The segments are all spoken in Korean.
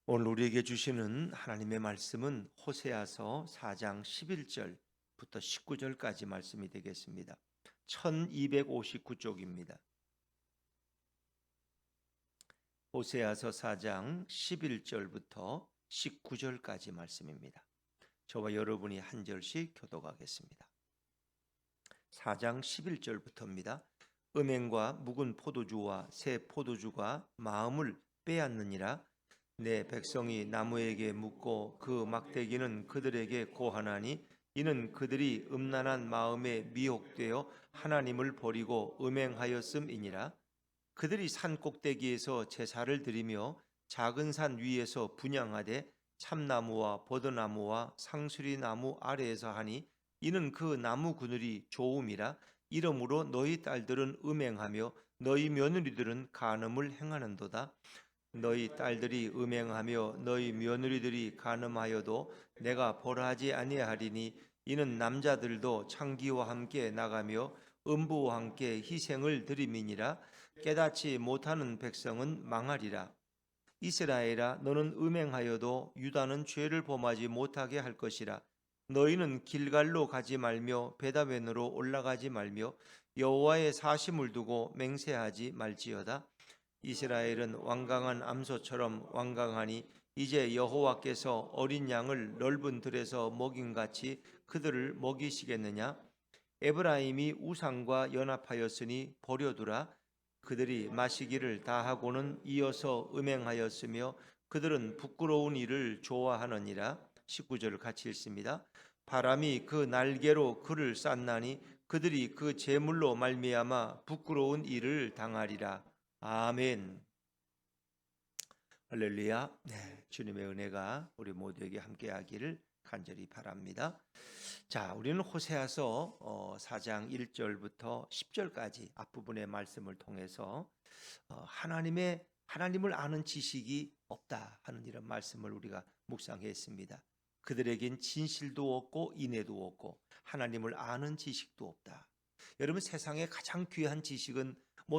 오늘 우리에게 주시는 하나님의 말씀은 호세아서 4장 11절부터 19절까지 말씀이 되겠습니다. 1259쪽입니다. 호세아서 4장 11절부터 19절까지 말씀입니다. 저와 여러분이 한 절씩 교독하겠습니다. 4장 11절부터입니다. 음행과 묵은 포도주와 새 포도주가 마음을 빼앗느니라. 내 백성이 나무에게 묻고 그 막대기는 그들에게 고하나니 이는 그들이 음란한 마음에 미혹되어 하나님을 버리고 음행하였음이니라. 그들이 산 꼭대기에서 제사를 드리며 작은 산 위에서 분향하되 참나무와 버드나무와 상수리나무 아래에서 하니 이는 그 나무 그늘이 좋음이라. 이러므로 너희 딸들은 음행하며 너희 며느리들은 간음을 행하는도다. 너희 딸들이 음행하며 너희 며느리들이 간음하여도 내가 벌하지 아니하리니 이는 남자들도 창기와 함께 나가며 음부와 함께 희생을 드림이니라. 깨닫지 못하는 백성은 망하리라. 이스라엘아, 너는 음행하여도 유다는 죄를 범하지 못하게 할 것이라. 너희는 길갈로 가지 말며 베다벤으로 올라가지 말며 여호와의 사심을 두고 맹세하지 말지어다. 이스라엘은 완강한 암소처럼 완강하니 이제 여호와께서 어린 양을 넓은 들에서 먹임같이 그들을 먹이시겠느냐. 에브라임이 우상과 연합하였으니 버려두라. 그들이 마시기를 다하고는 이어서 음행하였으며 그들은 부끄러운 일을 좋아하느니라. 19절을 같이 읽습니다. 바람이 그 날개로 그를 쌌나니 그들이 그 재물로 말미암아 부끄러운 일을 당하리라. 아멘. 할렐루야. 네, 주님의 은혜가 우리 모두에게 함께하기를 간절히 바랍니다. 자, 우리는 호세아서 4장 1절부터 10절까지 앞부분의 말씀을 통해서 하나님을 아는 지식이 없다 하는 이런 말씀을 우리가 묵상했습니다. 그들에겐 진실도 없고 인애도 없고 하나님을 아는 지식도 없다. 여러분, 세상에 가장 귀한 지식은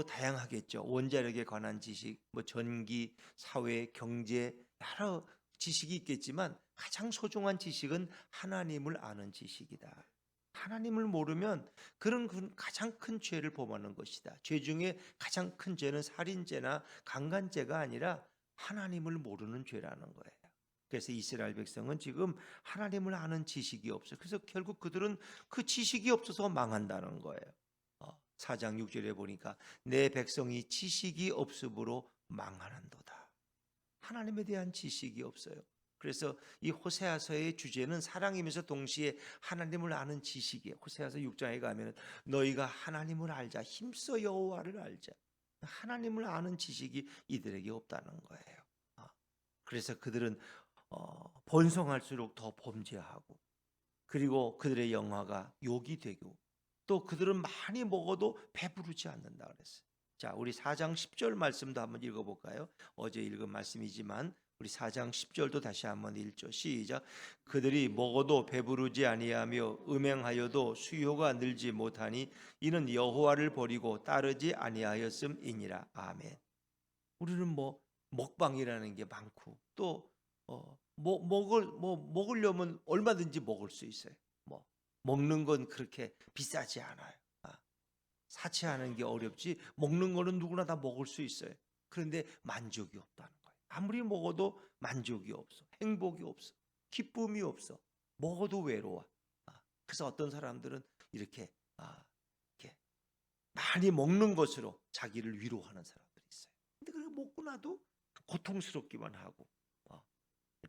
다양하겠죠. 원자력에 관한 지식, 전기, 사회, 경제 여러 지식이 있겠지만 가장 소중한 지식은 하나님을 아는 지식이다. 하나님을 모르면 그런 가장 큰 죄를 범하는 것이다. 죄 중에 가장 큰 죄는 살인죄나 강간죄가 아니라 하나님을 모르는 죄라는 거예요. 그래서 이스라엘 백성은 지금 하나님을 아는 지식이 없어요. 그래서 결국 그들은 그 지식이 없어서 망한다는 거예요. 4장 6절에 보니까 내 백성이 지식이 없으므로 망하는도다. 하나님에 대한 지식이 없어요. 그래서 이 호세아서의 주제는 사랑이면서 동시에 하나님을 아는 지식이에요. 호세아서 6장에 가면 너희가 하나님을 알자, 힘써 여호와를 알자. 하나님을 아는 지식이 이들에게 없다는 거예요. 그래서 그들은 번성할수록 더 범죄하고, 그리고 그들의 영화가 욕이 되고, 또 그들은 많이 먹어도 배부르지 않는다 그랬어요. 자, 우리 4장 10절 말씀도 한번 읽어볼까요? 어제 읽은 말씀이지만 우리 4장 10절도 다시 한번 읽죠. 시작. 그들이 먹어도 배부르지 아니하며 음행하여도 수요가 늘지 못하니 이는 여호와를 버리고 따르지 아니하였음이니라. 아멘. 우리는 먹방이라는 게 많고 또 먹으려면 얼마든지 먹을 수 있어요. 먹는 건 그렇게 비싸지 않아요. 사치하는 게 어렵지 먹는 거는 누구나 다 먹을 수 있어요. 그런데 만족이 없다는 거예요. 아무리 먹어도 만족이 없어. 행복이 없어. 기쁨이 없어. 먹어도 외로워. 그래서 어떤 사람들은 이렇게 많이 먹는 것으로 자기를 위로하는 사람들이 있어요. 근데 그걸 먹고 나도 고통스럽기만 하고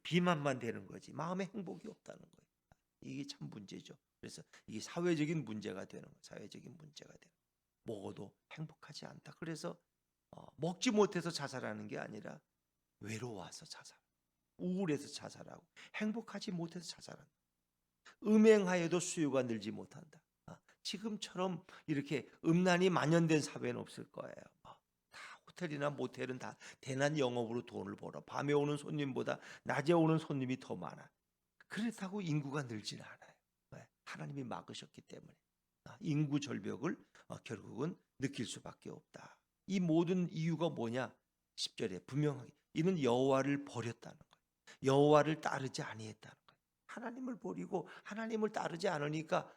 비만만 되는 거지 마음에 행복이 없다는 거예요. 이게 참 문제죠. 그래서 이게 사회적인 문제가 되는 거예요. 사회적인 문제가 되는 거예요. 먹어도 행복하지 않다. 그래서 먹지 못해서 자살하는 게 아니라 외로워서 자살, 우울해서 자살하고 행복하지 못해서 자살한다. 음행하여도 수요가 늘지 못한다. 지금처럼 이렇게 음란이 만연된 사회는 없을 거예요. 다 호텔이나 모텔은 다 대낮 영업으로 돈을 벌어. 밤에 오는 손님보다 낮에 오는 손님이 더 많아. 그렇다고 인구가 늘지는 않아요. 왜? 하나님이 막으셨기 때문에. 인구 절벽을 결국은 느낄 수밖에 없다. 이 모든 이유가 뭐냐? 10절에 분명하게 이는 여호와를 버렸다는 거예요. 여호와를 따르지 아니했다는 거예요. 하나님을 버리고 하나님을 따르지 않으니까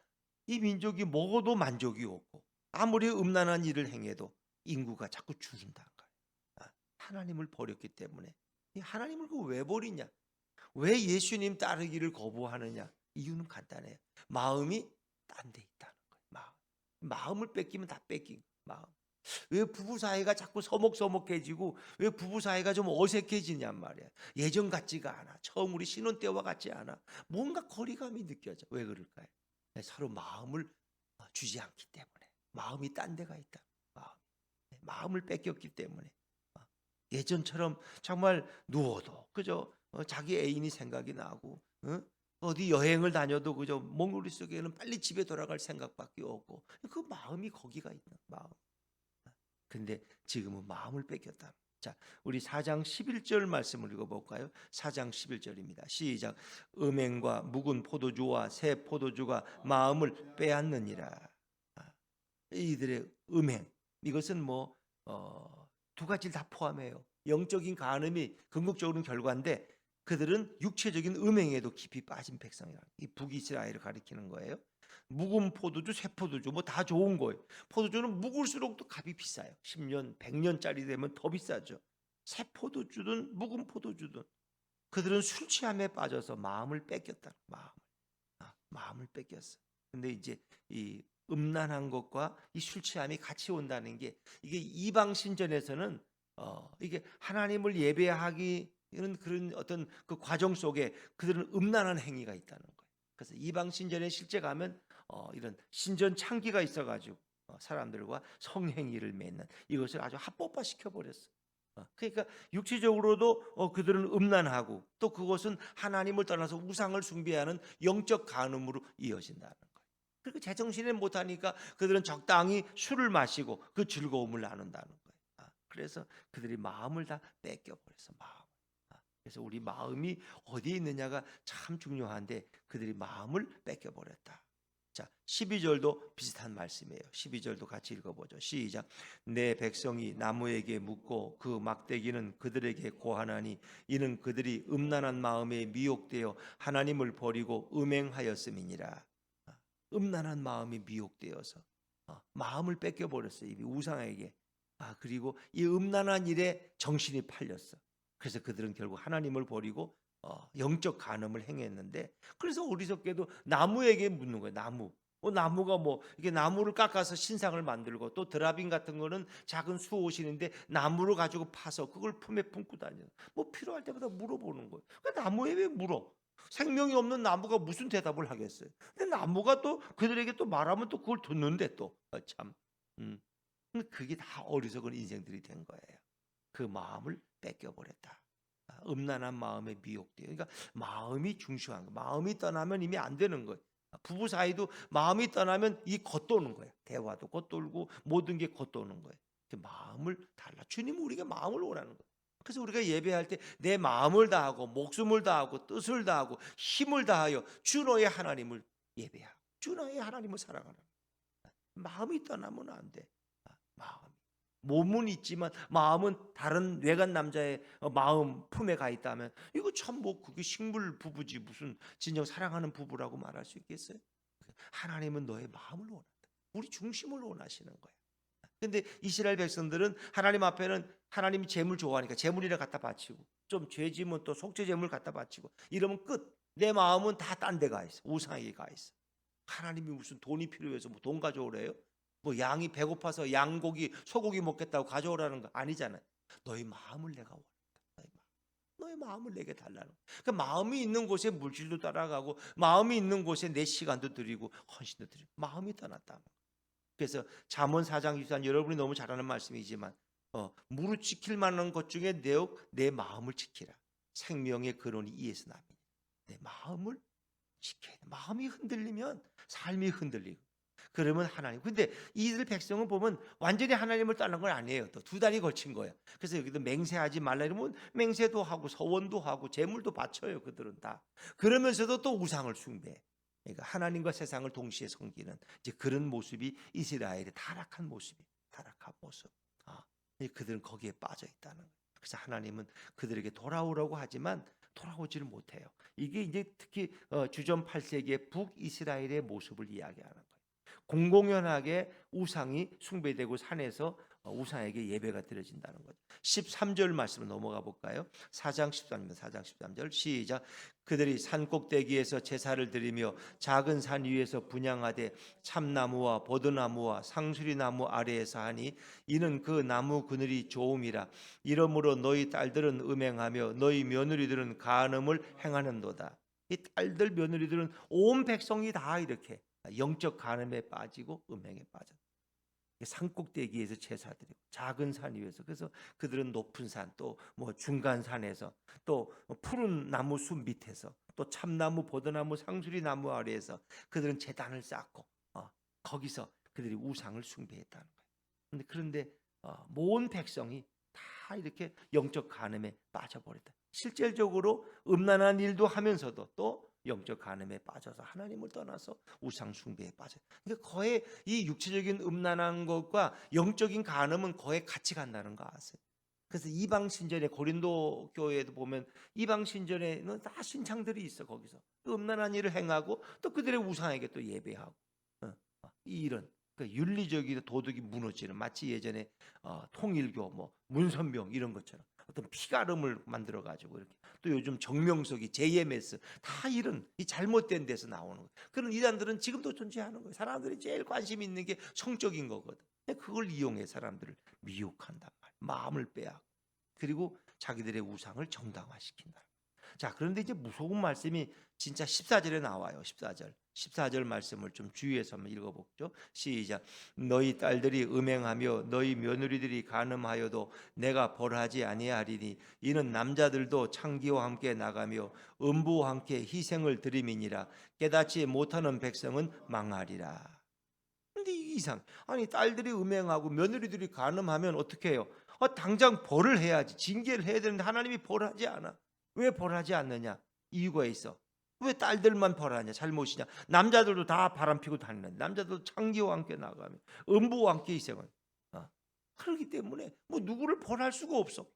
이 민족이 먹어도 만족이 없고 아무리 음란한 일을 행해도 인구가 자꾸 줄인다는 거예요. 하나님을 버렸기 때문에. 이 하나님을 왜 버리냐? 왜 예수님 따르기를 거부하느냐? 이유는 간단해요. 마음이 딴 데 있다는 거예요. 마음을 뺏기면 다 뺏긴 마음. 왜 부부 사이가 자꾸 서먹서먹해지고 왜 부부 사이가 좀 어색해지냔 말이야. 예전 같지가 않아. 처음 우리 신혼 때와 같지 않아. 뭔가 거리감이 느껴져. 왜 그럴까요? 서로 마음을 주지 않기 때문에. 마음이 딴 데가 있다. 마음을 뺏겼기 때문에. 예전처럼 정말 누워도 그저 자기 애인이 생각이 나고 어디 여행을 다녀도 그저 머릿속에는 빨리 집에 돌아갈 생각밖에 없고 그 마음이 거기가 있는 마음. 근데 지금은 마음을 뺏겼다. 자, 우리 4장 11절 말씀을 읽어볼까요? 4장 11절입니다. 시작. 음행과 묵은 포도주와 새 포도주가 마음을 빼앗느니라. 이들의 음행, 이것은 두 가지를 다 포함해요. 영적인 간음이 궁극적으로는 결과인데 그들은 육체적인 음행에도 깊이 빠진 백성이라. 이 북이스라엘을 가리키는 거예요. 묵은 포도주, 새 포도주 뭐 다 좋은 거예요. 포도주는 묵을수록 또 값이 비싸요. 10년, 100년짜리 되면 더 비싸죠. 새 포도주든 묵은 포도주든 그들은 술 취함에 빠져서 마음을 뺏겼다. 마음을 뺏겼어. 근데 이제 이 음란한 것과 이 술 취함이 같이 온다는 게 이게 이방 신전에서는 이게 하나님을 예배하기는 그런 어떤 그 과정 속에 그들은 음란한 행위가 있다는 거예요. 그래서 이방 신전에 실제 가면 이런 신전 창기가 있어가지고 사람들과 성행위를 맺는 이것을 아주 합법화 시켜버렸어. 그러니까 육체적으로도 그들은 음란하고 또 그것은 하나님을 떠나서 우상을 숭배하는 영적 간음으로 이어진다는 거예요. 그리고 제정신에 못하니까 그들은 적당히 술을 마시고 그 즐거움을 나눈다는 거예요. 그래서 그들이 마음을 다 뺏겨버렸어. 그래서 우리 마음이 어디에 있느냐가 참 중요한데 그들이 마음을 뺏겨버렸다. 자, 12절도 비슷한 말씀이에요. 12절도 같이 읽어보죠. 시작. 내 백성이 나무에게 묻고 그 막대기는 그들에게 고하나니 이는 그들이 음란한 마음에 미혹되어 하나님을 버리고 음행하였음이니라. 음란한 마음이 미혹되어서 마음을 뺏겨버렸어요. 이 우상에게. 그리고 이 음란한 일에 정신이 팔렸어. 그래서 그들은 결국 하나님을 버리고 영적 간음을 행했는데 그래서 어리석게도 나무에게 묻는 거예요. 나무가 이게 나무를 깎아서 신상을 만들고 또 드라빈 같은 거는 작은 수호신인데 나무를 가지고 파서 그걸 품에 품고 다녀. 필요할 때마다 물어보는 거예요. 그러니까 나무에 왜 물어? 생명이 없는 나무가 무슨 대답을 하겠어요? 근데 나무가 또 그들에게 또 말하면 또 그걸 듣는데 또 참. 그게 다 어리석은 인생들이 된 거예요. 그 마음을 뺏겨버렸다. 음란한 마음에 미혹돼요. 그러니까 마음이 중요한 거. 마음이 떠나면 이미 안 되는 거예요. 부부 사이도 마음이 떠나면 이 겉도는 거예요. 대화도 겉돌고 모든 게 겉도는 거예요. 마음을 달라. 주님은 우리가 마음을 원하는 거예요. 그래서 우리가 예배할 때 내 마음을 다하고 목숨을 다하고 뜻을 다하고 힘을 다하여 주 너의 하나님을 예배하고 주 너의 하나님을 사랑하는 거예요. 마음이 떠나면 안 돼. 마음. 몸은 있지만 마음은 다른 외간 남자의 마음 품에 가 있다면 이거 참 그게 식물 부부지 무슨 진정 사랑하는 부부라고 말할 수 있겠어요? 하나님은 너의 마음을 원한다. 우리 중심을 원하시는 거야. 근데 이스라엘 백성들은 하나님 앞에는 하나님이 재물 좋아하니까 재물이나 갖다 바치고 좀 죄지면 또 속죄 재물 갖다 바치고 이러면 끝. 내 마음은 다 딴 데 가 있어. 우상에게 가 있어. 하나님이 무슨 돈이 필요해서 돈 가져오래요? 양이 배고파서 양고기, 소고기 먹겠다고 가져오라는 거 아니잖아요. 너의 마음을 내가 원한다. 너의 마음을 내게 달라는. 그 마음이 있는 곳에 물질도 따라가고 마음이 있는 곳에 내 시간도 드리고 헌신도 드리고 마음이 떠났다. 그래서 잠언 4장 24절 여러분이 너무 잘 아는 말씀이지만 무릇 지킬 만한 것 중에 내 마음을 지키라. 생명의 근원이 이에서 납니다. 내 마음을 지켜야 돼. 마음이 흔들리면 삶이 흔들리고 그러면 하나님. 근데 이들 백성은 보면 완전히 하나님을 떠난 건 아니에요. 또 두 달이 걸친 거예요. 그래서 여기도 맹세하지 말라 이러면 맹세도 하고 서원도 하고 재물도 바쳐요. 그들은 다. 그러면서도 또 우상을 숭배. 그러니까 하나님과 세상을 동시에 섬기는 이제 그런 모습이 이스라엘의 타락한 모습이 타락한 모습. 그들은 거기에 빠져 있다는 거예요. 그래서 하나님은 그들에게 돌아오라고 하지만 돌아오지를 못해요. 이게 이제 특히 주전 8세기의 북이스라엘의 모습을 이야기하는 거예요. 공공연하게 우상이 숭배되고 산에서 우상에게 예배가 드려진다는 거죠. 13절 말씀을 넘어가 볼까요? 4장 13절, 4장 13절 시작. 그들이 산 꼭대기에서 제사를 드리며 작은 산 위에서 분향하되 참나무와 버드나무와 상수리나무 아래에서 하니 이는 그 나무 그늘이 좋음이라. 이러므로 너희 딸들은 음행하며 너희 며느리들은 간음을 행하는도다. 이 딸들 며느리들은 온 백성이 다 이렇게 영적 간음에 빠지고 음행에 빠져. 산꼭대기에서 제사드리고 작은 산 위에서, 그래서 그들은 높은 산, 또 뭐 중간 산에서, 또 푸른 나무 숲 밑에서, 또 참나무 버드나무 상수리 나무 아래에서 그들은 제단을 쌓고 거기서 그들이 우상을 숭배했다는 거예요. 그런데 모든 백성이 다 이렇게 영적 간음에 빠져버렸다. 실질적으로 음란한 일도 하면서도 또 영적 간음에 빠져서 하나님을 떠나서 우상 숭배에 빠져. 그러니까 거의 이 육체적인 음란한 것과 영적인 간음은 거의 같이 간다는 거 아세요? 그래서 이방 신전에, 고린도 교회에도 보면 이방 신전에는 다 신창들이 있어. 거기서 음란한 일을 행하고 또 그들의 우상에게 또 예배하고 이런 윤리적인 도덕이 무너지는, 마치 예전에 통일교, 뭐 문선명 이런 것처럼 어떤 피가름을 만들어 가지고 이렇게, 또 요즘 정명석이 JMS 다 이런 이 잘못된 데서 나오는 거예요. 그런 이단들은 지금도 존재하는 거예요. 사람들이 제일 관심 있는 게 성적인 거거든. 그걸 이용해 사람들을 미혹한단 말이에요. 마음을 빼앗고, 그리고 자기들의 우상을 정당화시킨다. 자, 그런데 이제 무서운 말씀이 진짜 14절에 나와요. 14절 말씀을 좀 주의해서 한번 읽어보죠. 시작. 너희 딸들이 음행하며 너희 며느리들이 간음하여도 내가 벌하지 아니하리니 이는 남자들도 창기와 함께 나가며 음부와 함께 희생을 드림이니라. 깨닫지 못하는 백성은 망하리라. 근데 이 이상, 아니 딸들이 음행하고 며느리들이 간음하면 어떻게 해요? 당장 벌을 해야지, 징계를 해야 되는데 하나님이 벌하지 않아. 왜 벌하지 않느냐? 이유가 있어. 왜 딸들만 벌하냐? 잘못이냐? 남자들도 다 바람피고 다니는, 남자들도 창기와 함께 나가며 음부와 함께 희생을. 그렇기 때문에 뭐 누구를 벌할 수가 없어.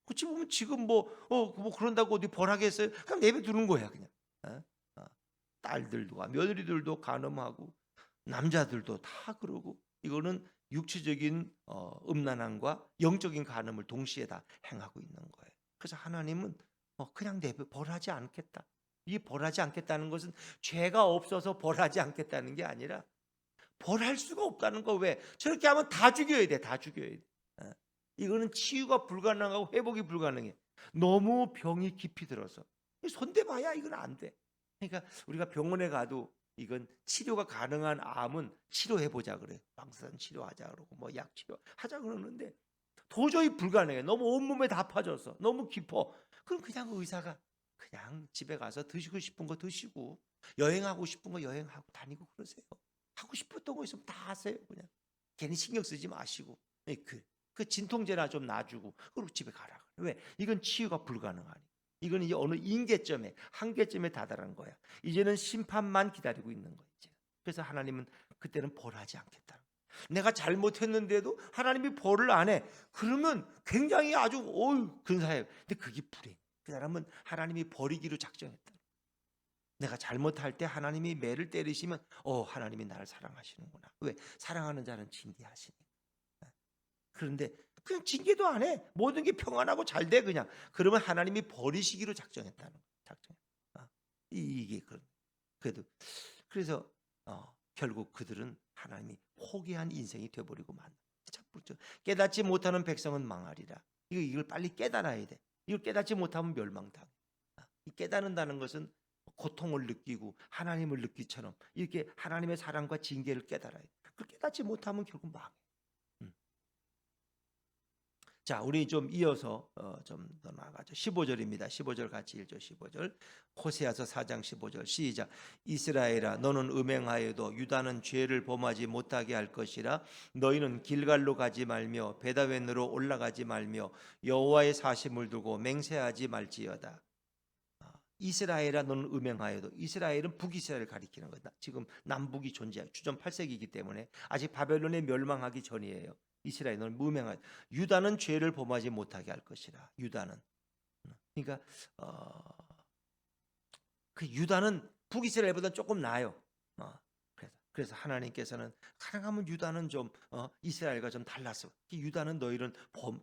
그렇지 보면 지금 뭐 그런다고 어디 벌하겠어요? 그냥 내버려두는 거야 그냥. 딸들도 며느리들도 간음하고 남자들도 다 그러고, 이거는 육체적인 음란함과 영적인 간음을 동시에 다 행하고 있는 거예요. 그래서 하나님은 그냥 벌하지 않겠다. 이 벌하지 않겠다는 것은 죄가 없어서 벌하지 않겠다는 게 아니라 벌할 수가 없다는 거. 왜? 저렇게 하면 다 죽여야 돼. 다 죽여야 돼. 이거는 치유가 불가능하고 회복이 불가능해. 너무 병이 깊이 들어서 손대봐야 이건 안 돼. 그러니까 우리가 병원에 가도 이건 치료가 가능한 암은 치료해보자 그래. 방사선 치료하자 그러고 뭐 약 치료하자 그러는데 도저히 불가능해. 너무 온몸에 다 파져서 너무 깊어. 그럼 그냥 의사가 그냥 집에 가서 드시고 싶은 거 드시고 여행하고 싶은 거 여행하고 다니고 그러세요. 하고 싶었던 거 있으면 다 하세요. 그냥 괜히 신경 쓰지 마시고 그 진통제나 좀 놔주고 그리고 집에 가라. 왜? 이건 치유가 불가능하니. 이건 이제 어느 인계점에, 한계점에 다다른 거야. 이제는 심판만 기다리고 있는 거야. 이제. 그래서 하나님은 그때는 벌하지 않겠다. 내가 잘못했는데도 하나님이 벌을 안 해. 그러면 굉장히 아주 근사해요. 근데 그게 불행. 그 사람은 하나님이 버리기로 작정했다. 내가 잘못할 때 하나님이 매를 때리시면 하나님이 나를 사랑하시는구나. 왜? 사랑하는 자는 징계하시니까. 그런데 그냥 징계도 안 해. 모든 게 평안하고 잘 돼 그냥. 그러면 하나님이 버리시기로 작정했다는 거예요. 작정. 이게 그래도 그래서 결국 그들은 하나님이 포기한 인생이 되어버리고 만. 깨닫지 못하는 백성은 망하리라. 이걸 빨리 깨달아야 돼. 이걸 깨닫지 못하면 멸망당. 깨닫는다는 것은 고통을 느끼고 하나님을 느끼처럼 이렇게 하나님의 사랑과 징계를 깨달아야 돼. 그걸 깨닫지 못하면 결국 망해. 자, 우리 좀 이어서 좀 더 나아가죠. 15절입니다. 15절 같이 읽죠. 15절. 호세아서 4장 15절 시작. 이스라엘아 너는 음행하여도 유다는 죄를 범하지 못하게 할 것이라. 너희는 길갈로 가지 말며 베다웬으로 올라가지 말며 여호와의 사심을 두고 맹세하지 말지어다. 이스라엘아 너는 음행하여도, 이스라엘은 북이스라엘을 가리키는 거다. 지금 남북이 존재해요. 주전 8세기이기 때문에 아직 바벨론에 멸망하기 전이에요. 이스라엘은 무명한 유다는 죄를 범하지 못하게 할 것이라. 유다는 그러니까 그 유다는 북이스라엘보다 조금 나아요. 그래서 하나님께서는 가능하면 유다는 좀 이스라엘과 좀 달라서 유다는 너희는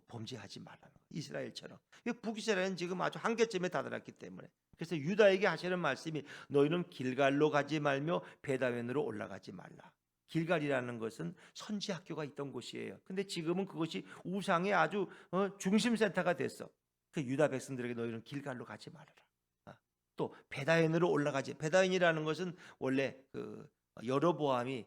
범죄하지 말라는 거예요. 이스라엘처럼. 북이스라엘은 지금 아주 한계점에 다다랐기 때문에 그래서 유다에게 하시는 말씀이 너희는 길갈로 가지 말며 베다웬으로 올라가지 말라. 길갈이라는 것은 선지 학교가 있던 곳이에요. 근데 지금은 그것이 우상의 아주 중심 센터가 됐어. 그 유다 백성들에게 너희는 길갈로 가지 말아라. 또 베다웬으로 올라가지. 베다웬이라는 것은 원래 그 여로보암이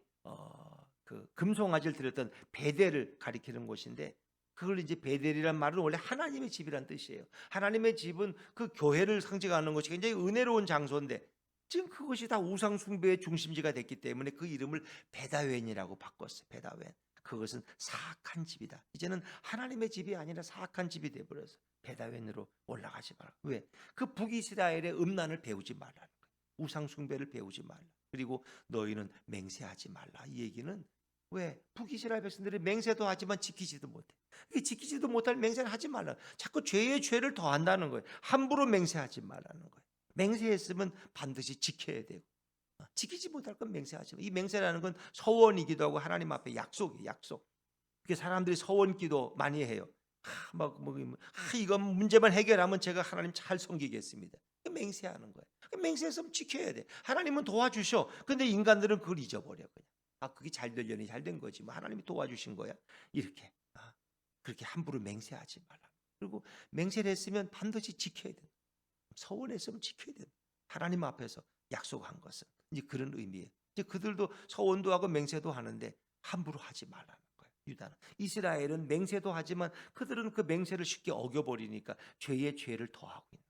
그 금송아지를 드렸던 베델을 가리키는 곳인데 그걸 이제 베델이란 말은 원래 하나님의 집이란 뜻이에요. 하나님의 집은 그 교회를 상징하는 것이 굉장히 은혜로운 장소인데 지금 그것이 다 우상 숭배의 중심지가 됐기 때문에 그 이름을 베다웬이라고 바꿨어요. 베다웬. 그것은 사악한 집이다. 이제는 하나님의 집이 아니라 사악한 집이 되어버려서 베다웬으로 올라가지 마라. 왜? 그 북이스라엘의 음란을 배우지 말라는 거예요. 우상 숭배를 배우지 말라. 그리고 너희는 맹세하지 말라. 이 얘기는 왜? 북이스라엘 백성들이 맹세도 하지만 지키지도 못해. 지키지도 못할 맹세를 하지 말라. 자꾸 죄의 죄를 더한다는 거예요. 함부로 맹세하지 말라는 거예요. 맹세했으면 반드시 지켜야 되고 지키지 못할 건 맹세하지 마. 이 맹세라는 건 서원이기도 하고 하나님 앞에 약속이에요. 약속. 그게 사람들이 서원기도 많이 해요. 이건 문제만 해결하면 제가 하나님 잘 섬기겠습니다. 맹세하는 거예요. 맹세했으면 지켜야 돼. 하나님은 도와주셔. 근데 인간들은 그걸 잊어버려. 그냥. 그게 잘 되려니 잘 된 거지. 뭐 하나님이 도와주신 거야. 이렇게. 그렇게 함부로 맹세하지 말라. 그리고 맹세를 했으면 반드시 지켜야 돼. 서원했으면 지켜야 돼. 하나님 앞에서 약속한 것은 이제 그런 의미예요. 이제 그들도 서원도 하고 맹세도 하는데 함부로 하지 말라는 거예요. 유다는. 이스라엘은 맹세도 하지만 그들은 그 맹세를 쉽게 어겨버리니까 죄의 죄를 더하고 있는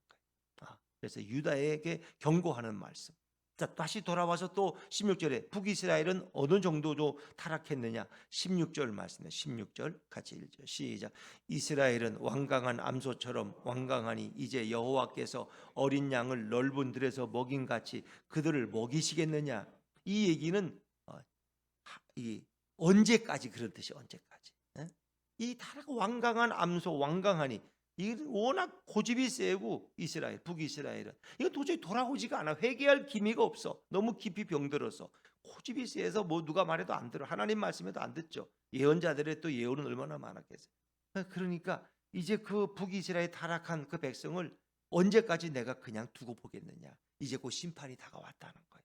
거예요. 그래서 유다에게 경고하는 말씀. 자, 다시 돌아와서 또 16절에 북이스라엘은 어느 정도로 타락했느냐? 16절 말씀이에요. 16절 같이 읽죠. 시작. 이스라엘은 완강한 암소처럼 완강하니 이제 여호와께서 어린 양을 넓은 들에서 먹인 같이 그들을 먹이시겠느냐? 이 얘기는 언제까지 그런 뜻이 언제까지? 이 타락 완강한 암소 완강하니 이 워낙 고집이 세고 이스라엘 북이스라엘은 이거 도저히 돌아오지가 않아. 회개할 기미가 없어. 너무 깊이 병들어서 고집이 세서 뭐 누가 말해도 안 들어. 하나님 말씀에도 안 듣죠. 예언자들의 또 예언은 얼마나 많았겠어요. 그러니까 이제 그 북이스라엘 타락한 그 백성을 언제까지 내가 그냥 두고 보겠느냐. 이제 곧 심판이 다가왔다는 거예요.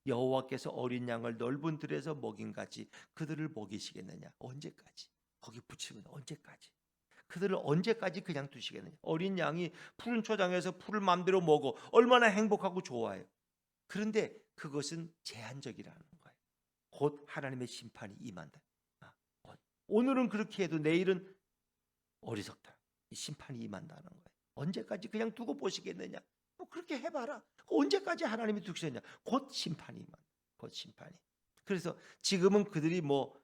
여호와께서 어린 양을 넓은 들에서 먹인 같이 그들을 먹이시겠느냐. 언제까지? 거기 붙이면 언제까지? 그들을 언제까지 그냥 두시겠느냐. 어린 양이 푸른 초장에서 풀을 마음대로 먹어 얼마나 행복하고 좋아요. 그런데 그것은 제한적이라는 거예요. 곧 하나님의 심판이 임한다. 오늘은 그렇게 해도 내일은 어리석다. 심판이 임한다는 거예요. 언제까지 그냥 두고 보시겠느냐. 뭐 그렇게 해봐라. 언제까지 하나님이 두시겠냐. 곧 심판이 임한다. 곧 심판이. 그래서 지금은 그들이 뭐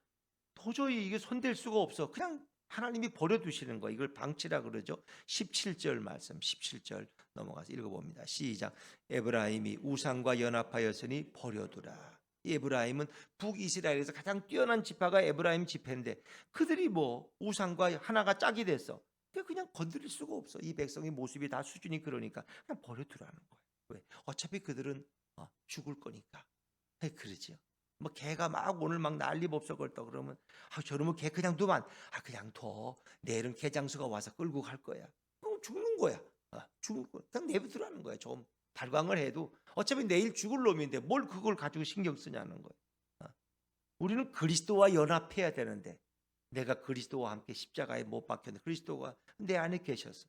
도저히 이게 손댈 수가 없어. 그냥 하나님이 버려두시는 거. 이걸 방치라 그러죠. 17절 말씀 17절 넘어가서 읽어봅니다. 시작. 에브라임이 우상과 연합하였으니 버려두라. 에브라임은 북이스라엘에서 가장 뛰어난 지파가 에브라임 지파인데 그들이 뭐 우상과 하나가 짝이 됐어. 그냥 건드릴 수가 없어. 이 백성의 모습이 다 수준이 그러니까 그냥 버려두라는 거예요. 왜? 어차피 그들은 죽을 거니까. 그러지요. 뭐 개가 막 오늘 막 난리법석을 떠 그러면 저러면 개 그냥 두면 그냥 둬. 내일은 개장수가 와서 끌고 갈 거야. 그럼 죽는 거야. 죽는 거야. 그냥 내버두라는 거야. 좀 발광을 해도 어차피 내일 죽을 놈인데 뭘 그걸 가지고 신경 쓰냐는 거야. 우리는 그리스도와 연합해야 되는데 내가 그리스도와 함께 십자가에 못 박혔는데 그리스도가 내 안에 계셔서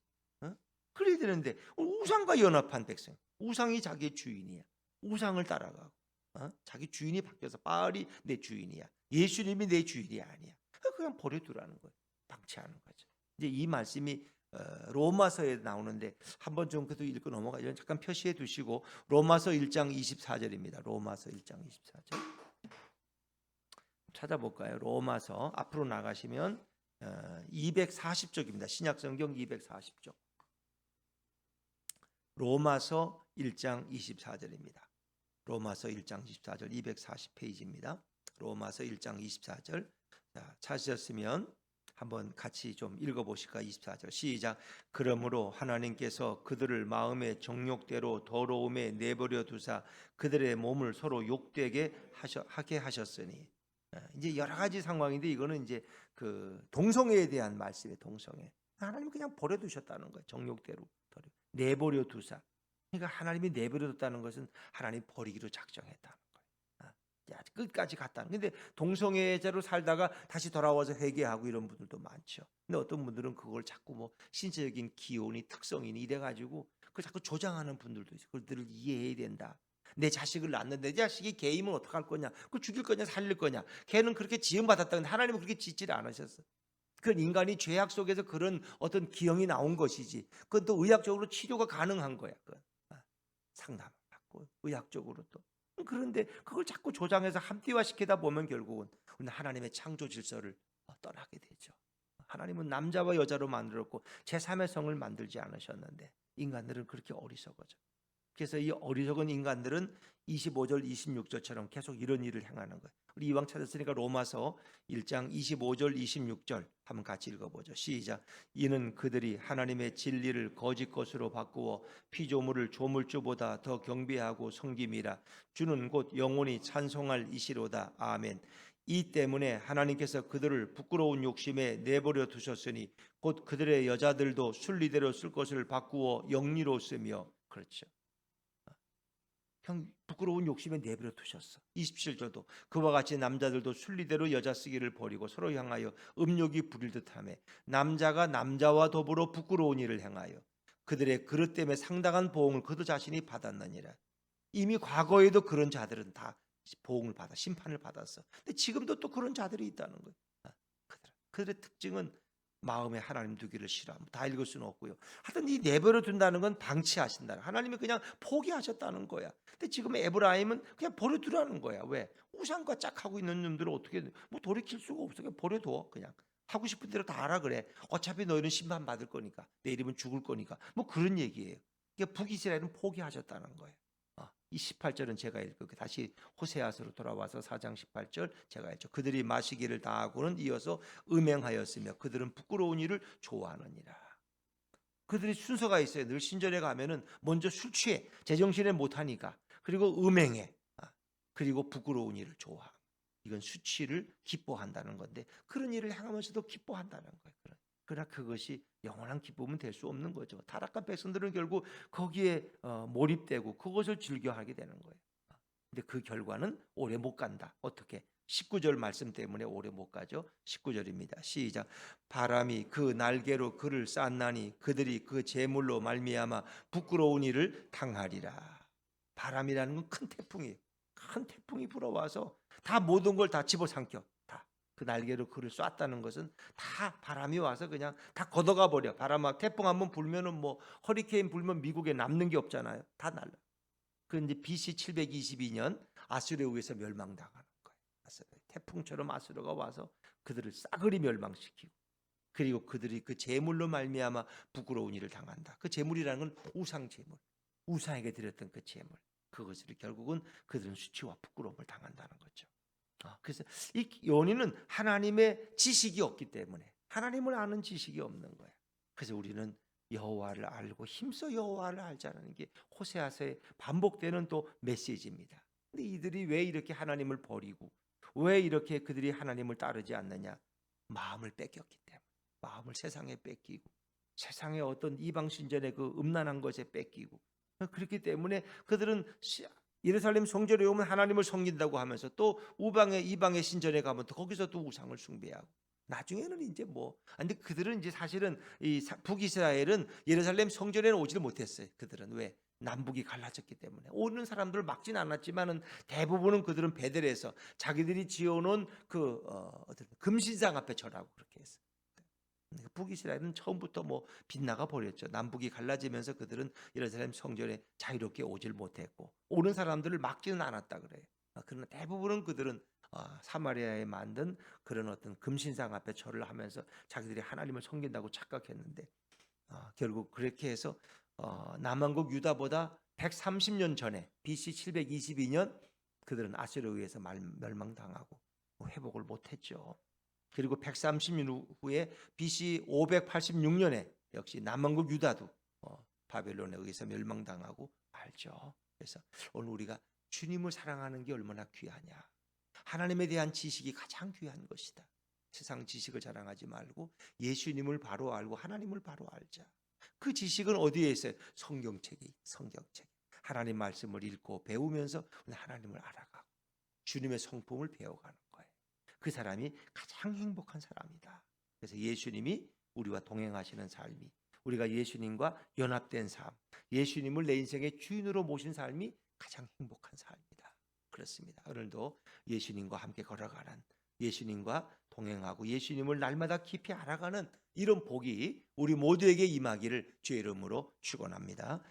그래야 되는데 우상과 연합한 백성. 우상이 자기의 주인이야. 우상을 따라가고 자기 주인이 바뀌어서 바알이 내 주인이야. 예수님이 내 주인이 아니야. 그냥 버려두라는 거예요. 방치하는 거죠. 이제 이 말씀이 로마서에 나오는데 한번 좀 그래도 읽고 넘어가요. 잠깐 표시해 두시고 로마서 1장 24절입니다. 로마서 1장 24절 찾아볼까요? 로마서 앞으로 나가시면 240쪽입니다. 신약성경 240쪽. 로마서 1장 24절입니다. 로마서 1장 24절 240페이지입니다. 로마서 1장 24절. 자, 찾으셨으면 한번 같이 좀 읽어보실까? 24절 시작. 그러므로 하나님께서 그들을 마음의 정욕대로 더러움에 내버려 두사 그들의 몸을 서로 욕되게 하게 하셨으니. 이제 여러 가지 상황인데 이거는 이제 그 동성애에 대한 말씀이에요. 동성애. 하나님은 그냥 버려두셨다는 거예요. 정욕대로 내버려 두사. 그러니까 하나님이 내버려 뒀다는 것은 하나님 버리기로 작정했다는 거예요. 끝까지 갔다는. 근데 동성애자로 살다가 다시 돌아와서 회개하고 이런 분들도 많죠. 근데 어떤 분들은 그걸 자꾸 뭐 신체적인 기온이 특성이니 이래 가지고 그 자꾸 조장하는 분들도 있어요. 그들을 이해해야 된다. 내 자식을 낳는데 내 자식이 게이면 어떡할 거냐? 그 죽일 거냐 살릴 거냐? 걔는 그렇게 지음 받았다는데 하나님은 그렇게 짓지를 않으셨어. 그건 인간이 죄악 속에서 그런 어떤 기형이 나온 것이지. 그건 또 의학적으로 치료가 가능한 거야. 그건. 상담을 받고 의학적으로 또. 그런데 그걸 자꾸 조장해서 합리화시키다 보면 결국은 하나님의 창조 질서를 떠나게 되죠. 하나님은 남자와 여자로 만들었고 제3의 성을 만들지 않으셨는데 인간들은 그렇게 어리석어져. 그래서 이 어리석은 인간들은 25절 26절처럼 계속 이런 일을 행하는 거예요. 우리 이왕 찾았으니까 로마서 1장 25절 26절 한번 같이 읽어보죠. 시작. 이는 그들이 하나님의 진리를 거짓 것으로 바꾸어 피조물을 조물주보다 더 경배하고 섬김이라. 주는 곧 영원히 찬송할 이시로다. 아멘. 이 때문에 하나님께서 그들을 부끄러운 욕심에 내버려 두셨으니 곧 그들의 여자들도 순리대로 쓸 것을 바꾸어 영리로 쓰며. 그렇죠. 부끄러운 욕심에 내버려 두셨어. 27절도 그와 같이 남자들도 순리대로 여자 쓰기를 버리고 서로 향하여 음욕이 부릴 듯하며 남자가 남자와 더불어 부끄러운 일을 행하여 그들의 그릇 때문에 상당한 보응을 그들 자신이 받았느니라. 이미 과거에도 그런 자들은 다 보응을 받아 심판을 받았어. 근데 지금도 또 그런 자들이 있다는 거예요. 그들의 특징은 마음에 하나님 두기를 싫어하고 다 읽을 수는 없고요. 하여튼 이 내버려 둔다는 건 방치하신다. 하나님이 그냥 포기하셨다는 거야. 근데 지금 에브라임은 그냥 버려두라는 거야. 왜? 우상과 짝하고 있는 놈들을 어떻게 뭐 돌이킬 수가 없어. 그냥 버려둬. 그냥 하고 싶은 대로 다 하라 그래. 어차피 너희는 심판 받을 거니까. 내 이름은 죽을 거니까. 뭐 그런 얘기예요. 그러니까 북이스라엘은 포기하셨다는 거예요. 이 18절은 제가 읽고 다시 호세아서로 돌아와서 4장 18절 제가 읽죠. 그들이 마시기를 다하고는 이어서 음행하였으며 그들은 부끄러운 일을 좋아하느니라. 그들이 순서가 있어요. 늘 신전에 가면은 먼저 술 취해 제정신에 못하니까. 그리고 음행해. 그리고 부끄러운 일을 좋아하. 이건 수치를 기뻐한다는 건데 그런 일을 행하면서도 기뻐한다는 거예요. 그러나 그것이 영원한 기쁨은 될 수 없는 거죠. 타락한 백성들은 결국 거기에 몰입되고 그것을 즐겨하게 되는 거예요. 근데 그 결과는 오래 못 간다. 어떻게? 19절 말씀 때문에 오래 못 가죠. 19절입니다. 시작. 바람이 그 날개로 그를 쌌나니 그들이 그 재물로 말미암아 부끄러운 일을 당하리라. 바람이라는 건 큰 태풍이에요. 큰 태풍이 불어와서 다 모든 걸 다 집어삼켜. 그 날개로 그를 쐈다는 것은 다 바람이 와서 그냥 다 걷어가 버려. 바람 태풍 한번 불면은 뭐 허리케인 불면 미국에 남는 게 없잖아요. 다 날라. 그 이제 BC 722년 아수르에 의해서 멸망당하는 거예요. 아수르. 태풍처럼 아수르가 와서 그들을 싸그리 멸망시키고 그리고 그들이 그 재물로 말미암아 부끄러운 일을 당한다. 그 재물이라는 건 우상 재물. 우상에게 드렸던 그 재물. 그것을 결국은 그들은 수치와 부끄러움을 당한다는 거죠. 그래서 이 원인은 하나님의 지식이 없기 때문에 하나님을 아는 지식이 없는 거야. 그래서 우리는 여호와를 알고 힘써 여호와를 알자는 게 호세아서에 반복되는 또 메시지입니다. 근데 이들이 왜 이렇게 하나님을 버리고 왜 이렇게 그들이 하나님을 따르지 않느냐? 마음을 뺏겼기 때문에. 마음을 세상에 뺏기고 세상의 어떤 이방 신전의 그 음란한 것에 뺏기고 그렇기 때문에 그들은 예루살렘 성전에 오면 하나님을 섬긴다고 하면서 또 우방의 이방의 신전에 가면 또 거기서 또 우상을 숭배하고 나중에는 이제 뭐 근데 그들은 이제 사실은 이 북이스라엘은 예루살렘 성전에는 오지를 못했어요. 그들은 왜? 남북이 갈라졌기 때문에 오는 사람들을 막지는 않았지만은 대부분은 그들은 베델에서 자기들이 지어놓은 그 어떤 금신상 앞에 절하고 그렇게 했어요. 북이스라엘은 처음부터 뭐 빗나가 버렸죠. 남북이 갈라지면서 그들은 예루살렘 성전에 자유롭게 오질 못했고 오는 사람들을 막지는 않았다 그래요. 그러나 대부분은 그들은 사마리아에 만든 그런 어떤 금신상 앞에 절을 하면서 자기들이 하나님을 섬긴다고 착각했는데 결국 그렇게 해서 남한국 유다보다 130년 전에 BC 722년 그들은 아수르에 의해서 멸망당하고 회복을 못했죠. 그리고 130년 후에 BC 586년에 역시 남왕국 유다도 바벨론에 의해서 멸망당하고 말죠. 그래서 오늘 우리가 주님을 사랑하는 게 얼마나 귀하냐. 하나님에 대한 지식이 가장 귀한 것이다. 세상 지식을 자랑하지 말고 예수님을 바로 알고 하나님을 바로 알자. 그 지식은 어디에 있어요? 성경책이, 성경책. 하나님 말씀을 읽고 배우면서 하나님을 알아가고 주님의 성품을 배워가는 거예요. 그 사람이 가장 행복한 사람이다. 그래서 예수님이 우리와 동행하시는 삶이, 우리가 예수님과 연합된 삶, 예수님을 내 인생의 주인으로 모신 삶이 가장 행복한 삶이다. 그렇습니다. 오늘도 예수님과 함께 걸어가는, 예수님과 동행하고 예수님을 날마다 깊이 알아가는 이런 복이 우리 모두에게 임하기를 주의 이름으로 축원합니다.